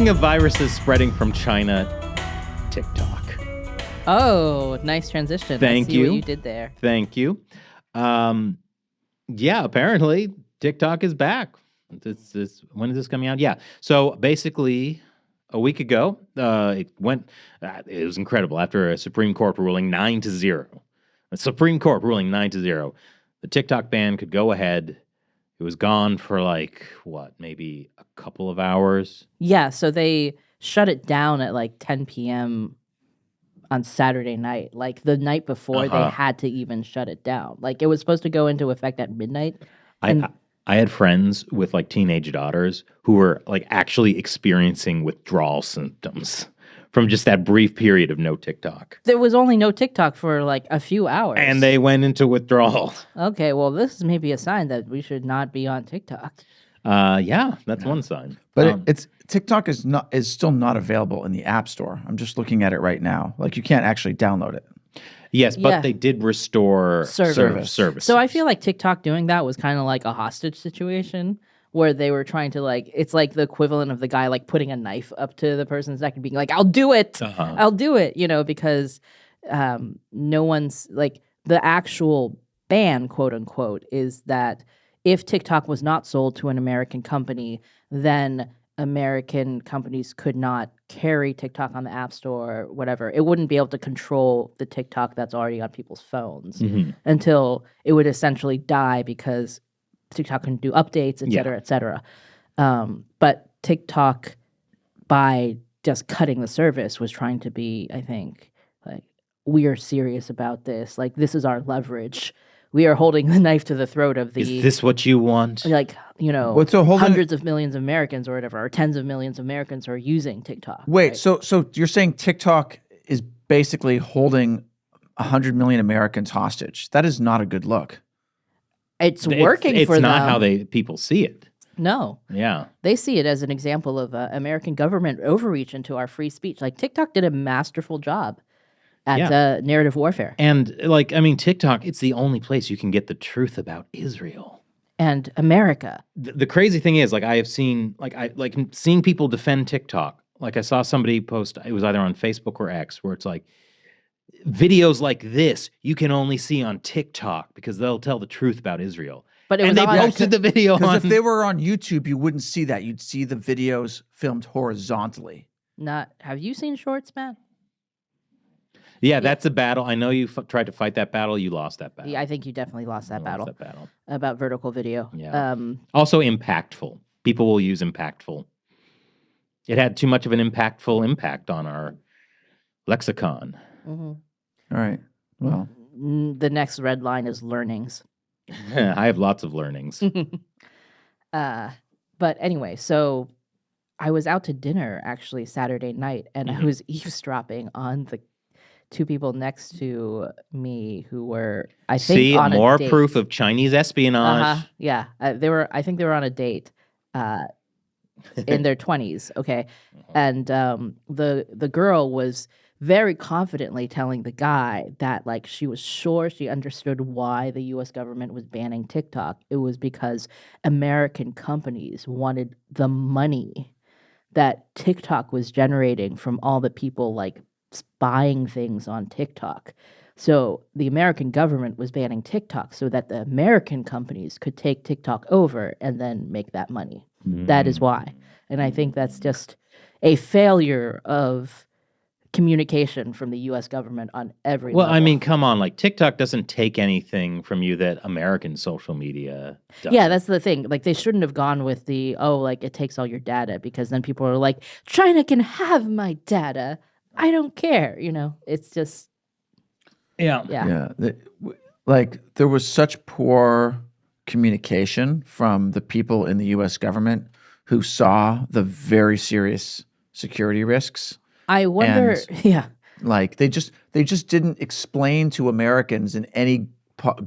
Speaking of viruses spreading from China, TikTok. Oh, nice transition. Thank I see you. what you did there. Thank you. Yeah, apparently TikTok is back. When is this coming out? Yeah. So basically, a week ago, it was incredible. After a Supreme Court ruling 9-0, the Supreme Court ruling 9-0, the TikTok ban could go ahead. It was gone for maybe a couple of hours. Yeah, so they shut it down at like 10 p.m. on Saturday night. Like the night before, they had to even shut it down. Like it was supposed to go into effect at midnight. I had friends with like teenage daughters who were like actually experiencing withdrawal symptoms from just that brief period of no TikTok. There was only no TikTok for like a few hours. And they went into withdrawal. Okay, well, this is maybe a sign that we should not be on TikTok. Yeah, that's one sign. But it's TikTok is still not available in the App Store. I'm just looking at it right now. Like you can't actually download it. Yes, but they did restore service. So I feel like TikTok doing that was kind of like a hostage situation where they were trying to it's like the equivalent of the guy like putting a knife up to the person's neck and being like, I'll do it. I'll do it, because no one's like the actual ban, quote unquote, is that if TikTok was not sold to an American company, then American companies could not carry TikTok on the App Store or whatever. It wouldn't be able to control the TikTok that's already on people's phones until it would essentially die because TikTok can do updates, et cetera, et cetera. But TikTok, by just cutting the service, was trying to be, I think, like, we are serious about this. Like, this is our leverage. We are holding the knife to the throat of the... Is this what you want? Like, hundreds of millions of Americans or whatever, or tens of millions of Americans are using TikTok. Wait, right? so you're saying TikTok is basically holding 100 million Americans hostage? That is not a good look. It's working for them. It's not how people see it. No. Yeah. They see it as an example of American government overreach into our free speech. Like, TikTok did a masterful job at narrative warfare. And TikTok, it's the only place you can get the truth about Israel. And America. The crazy thing is, I have seen, seeing people defend TikTok. Like, I saw somebody post, it was either on Facebook or X, where it's like, videos like this you can only see on TikTok because they'll tell the truth about Israel. But they posted the video on... Because if they were on YouTube, you wouldn't see that. You'd see the videos filmed horizontally. Have you seen Shorts, Matt? Yeah, that's a battle. I know you tried to fight that battle. You lost that battle. Yeah, I think you definitely lost that battle. About vertical video. Yeah. Also impactful. People will use impactful. It had too much of an impactful impact on our lexicon. Mm-hmm. All right. Well, the next red line is learnings. I have lots of learnings. But anyway, so I was out to dinner actually Saturday night, and I was eavesdropping on the two people next to me who were, I think, on more a date. Proof of Chinese espionage. Yeah, I think they were on a date. In their 20s, okay, and the girl was very confidently telling the guy that she was sure she understood why the U.S. government was banning TikTok. It was because American companies wanted the money that TikTok was generating from all the people buying things on TikTok. So the American government was banning TikTok so that the American companies could take TikTok over and then make that money. That is why. And I think that's just a failure of communication from the U.S. government on every level. Well, come on. TikTok doesn't take anything from you that American social media does. Yeah, that's the thing. They shouldn't have gone with the, it takes all your data, because then people are like, China can have my data. I don't care. It's just... Yeah. There was such poor communication from the people in the U.S. government who saw the very serious security risks. I wonder, they just didn't explain to Americans in any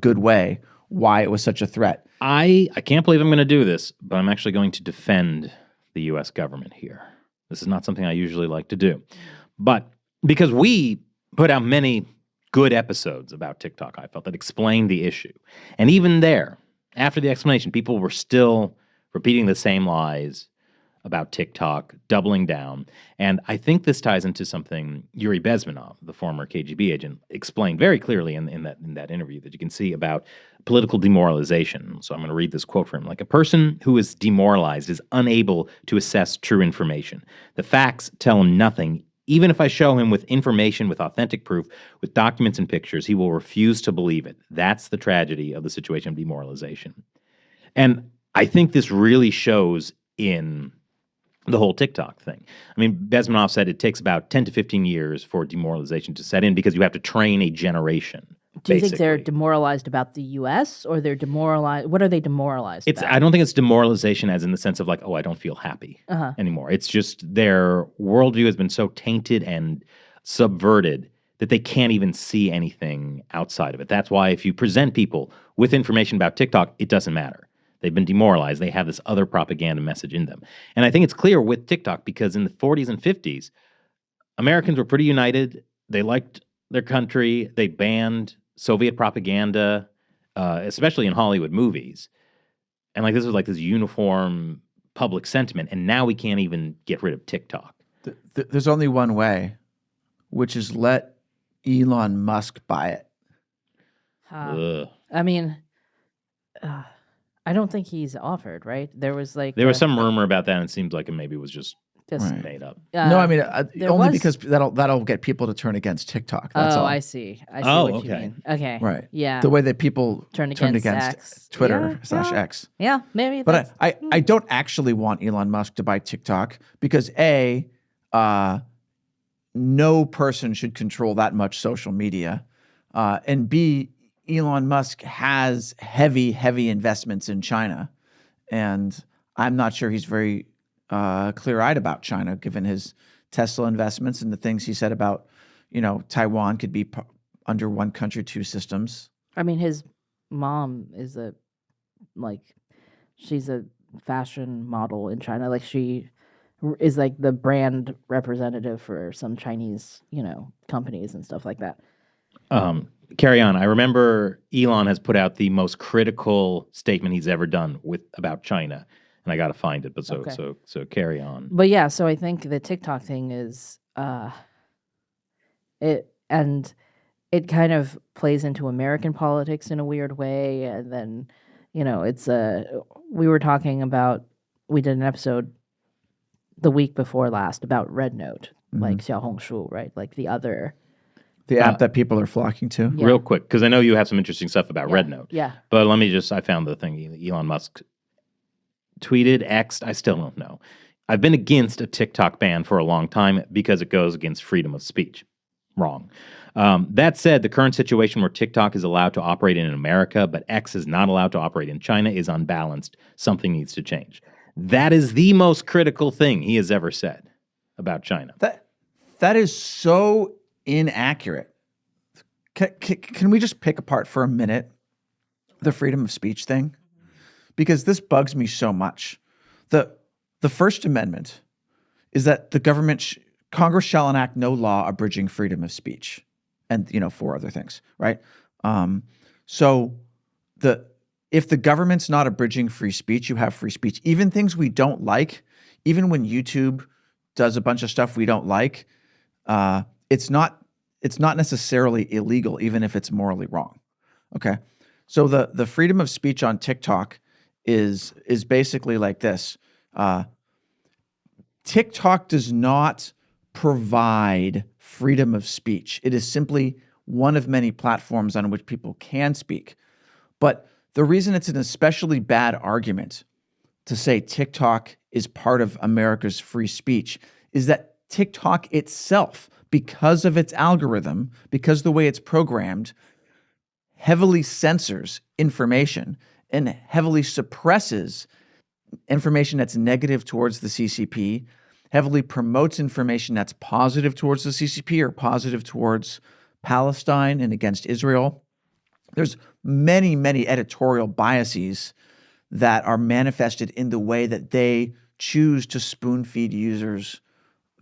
good way why it was such a threat. I can't believe I'm going to do this, but I'm actually going to defend the U.S. government here. This is not something I usually like to do. But because we put out many good episodes about TikTok, I felt, that explained the issue. And even there, after the explanation, people were still repeating the same lies. about TikTok, doubling down. And I think this ties into something Yuri Bezmenov, the former KGB agent, explained very clearly in that interview that you can see about political demoralization. So I'm going to read this quote from him. Like, a person who is demoralized is unable to assess true information. The facts tell him nothing. Even if I show him with information, with authentic proof, with documents and pictures, he will refuse to believe it. That's the tragedy of the situation of demoralization. And I think this really shows in the whole TikTok thing. I mean, Bezmenov said it takes about 10 to 15 years for demoralization to set in because you have to train a generation. Do you think they're demoralized about the U.S. or they're demoralized? What are they demoralized about? I don't think it's demoralization as in the sense of like, oh, I don't feel happy anymore. It's just their worldview has been so tainted and subverted that they can't even see anything outside of it. That's why if you present people with information about TikTok, it doesn't matter. They've been demoralized. They have this other propaganda message in them. And I think it's clear with TikTok because in the 40s and 50s, Americans were pretty united. They liked their country. They banned Soviet propaganda, especially in Hollywood movies. And like this was like this uniform public sentiment. And now we can't even get rid of TikTok. There's only one way, which is let Elon Musk buy it. I mean, I don't think he's offered, right? There was some rumor about that, and it seems like it maybe was just made up. No, I mean only because that'll get people to turn against TikTok. That's all. I see. I see what you mean. Okay. Right. Yeah. The way that people turned against X. Twitter /X. Yeah, maybe. But I don't actually want Elon Musk to buy TikTok because A, no person should control that much social media, and B, Elon Musk has heavy investments in China, and I'm not sure he's very clear-eyed about China, given his Tesla investments and the things he said about, Taiwan could be under one country, two systems. I mean, his mom is she's a fashion model in China. Like she is like the brand representative for some Chinese, companies and stuff like that. Carry on. I remember Elon has put out the most critical statement he's ever done about China, and I got to find it. But so carry on. But yeah, so I think the TikTok thing is it kind of plays into American politics in a weird way, and then it's we were talking about, we did an episode the week before last about Red Note, like Xiaohongshu, right? Like the app that people are flocking to. Yeah. Real quick, because I know you have some interesting stuff about Red Note. Yeah. But I found the thing Elon Musk tweeted, X'd, I still don't know. I've been against a TikTok ban for a long time because it goes against freedom of speech. Wrong. That said, the current situation where TikTok is allowed to operate in America, but X is not allowed to operate in China is unbalanced. Something needs to change. That is the most critical thing he has ever said about China. That is so inaccurate. Can we just pick apart for a minute the freedom of speech thing? Because this bugs me so much. The First Amendment is that the government, Congress shall enact no law abridging freedom of speech, and 4 other things, right? So if the government's not abridging free speech, you have free speech. Even things we don't like, even when YouTube does a bunch of stuff we don't like, it's not necessarily illegal, even if it's morally wrong. Okay, so the freedom of speech on TikTok is basically like this. TikTok does not provide freedom of speech. It is simply one of many platforms on which people can speak. But the reason it's an especially bad argument to say TikTok is part of America's free speech is that TikTok itself, because of its algorithm, because the way it's programmed, heavily censors information and heavily suppresses information that's negative towards the CCP, heavily promotes information that's positive towards the CCP or positive towards Palestine and against Israel. There's many, many editorial biases that are manifested in the way that they choose to spoon-feed users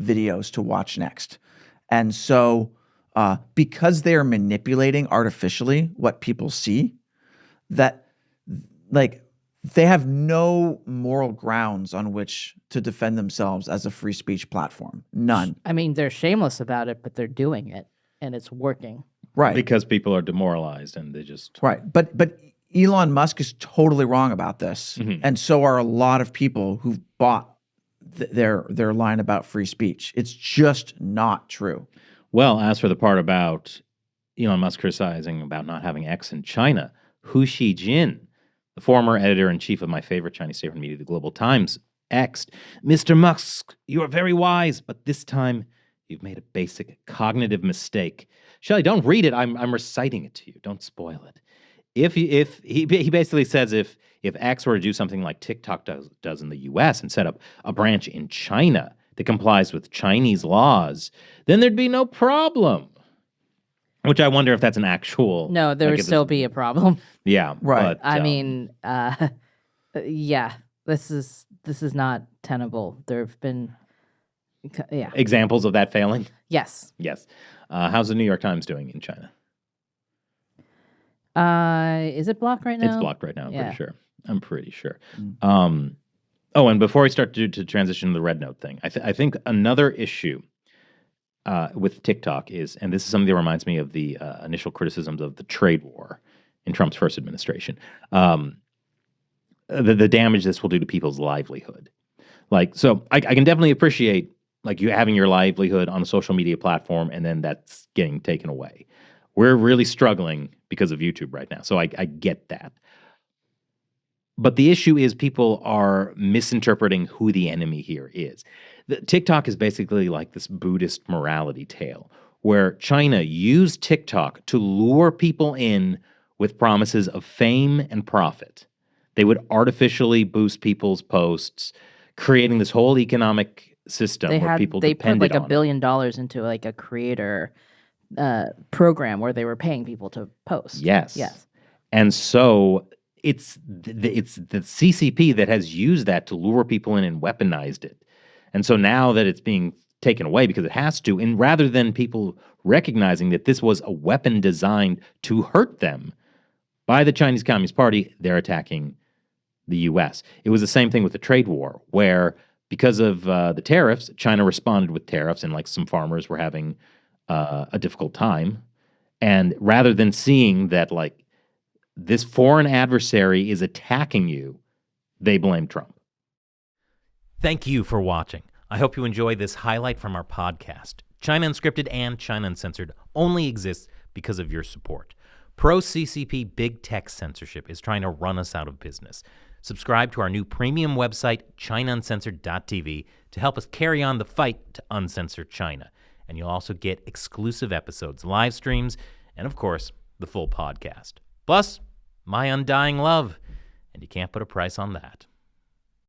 videos to watch next. And so because they are manipulating artificially what people see, that like they have no moral grounds on which to defend themselves as a free speech platform. None. I mean, they're shameless about it, but they're doing it, and it's working. Right. Because people are demoralized and they just Right. But Elon Musk is totally wrong about this. And so are a lot of people who've bought their line about free speech. It's just not true. Well, as for the part about Elon Musk criticizing about not having X in China, Hu Xijin, the former editor-in-chief of my favorite Chinese state-run media, the Global Times, X'd, Mr. Musk, you are very wise, but this time you've made a basic cognitive mistake. Shelley, don't read it. I'm reciting it to you. Don't spoil it. If he basically says if X were to do something like TikTok does in the U.S. and set up a branch in China that complies with Chinese laws, then there'd be no problem. Which I wonder if that's an actual. No, there would still be a problem. Yeah, right. But, I mean, yeah, this is not tenable. There have been, examples of that failing. Yes. Yes. How's the New York Times doing in China? Is it blocked right now? It's blocked right now. I'm pretty sure. Mm. Oh, and before we start to transition to the Red Note thing, I think another issue with TikTok is, and this is something that reminds me of the initial criticisms of the trade war in Trump's first administration, the damage this will do to people's livelihood. Like, so I can definitely appreciate like you having your livelihood on a social media platform and then that's getting taken away. We're really struggling because of YouTube right now, so I get that. But the issue is people are misinterpreting who the enemy here is. TikTok is basically like this Buddhist morality tale where China used TikTok to lure people in with promises of fame and profit. They would artificially boost people's posts, creating this whole economic system where people depended put like on $1 billion into like a creator program where they were paying people to post. Yes. And so it's the CCP that has used that to lure people in and weaponized it. And so now that it's being taken away because it has to, and rather than people recognizing that this was a weapon designed to hurt them by the Chinese Communist Party, they're attacking the U.S. It was the same thing with the trade war, where because of the tariffs, China responded with tariffs, and like some farmers were having a difficult time. And rather than seeing that like this foreign adversary is attacking you, they blame Trump. Thank you for watching. I hope you enjoy this highlight from our podcast. China Unscripted and China Uncensored only exists because of your support. Pro-CCP big tech censorship is trying to run us out of business. Subscribe to our new premium website, ChinaUncensored.tv, to help us carry on the fight to uncensor China. And you'll also get exclusive episodes, live streams, and of course, the full podcast. Plus, my undying love. And you can't put a price on that.